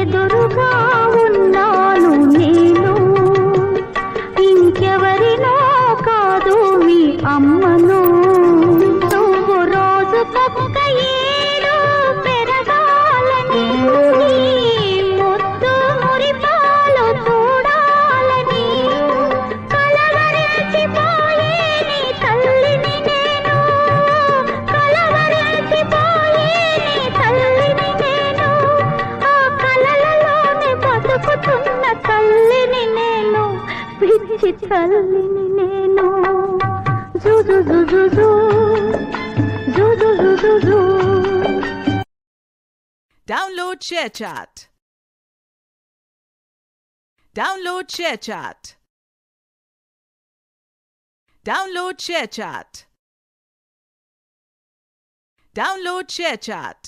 ఎదురుగా ఉన్నాను నేను, ఇంకెవరినో కాదు మీ అమ్మను. నువ్వు రోజు పక్క ఏడు పెరగాలని, ముద్దు మురిపాలు చూడాలని, కలవరించిపోయే నీ తల్లిని నేను, కలవరించిపోయే నీ తల్లిని నేను, ఆ కలలలోనే బతుకుతున్న తల్లిని నేను, పిచ్చి తల్లిని నేను. జుజు జుజు జు జుజు జుజు జు. Download ShareChat. Download ShareChat. Download ShareChat. Download ShareChat.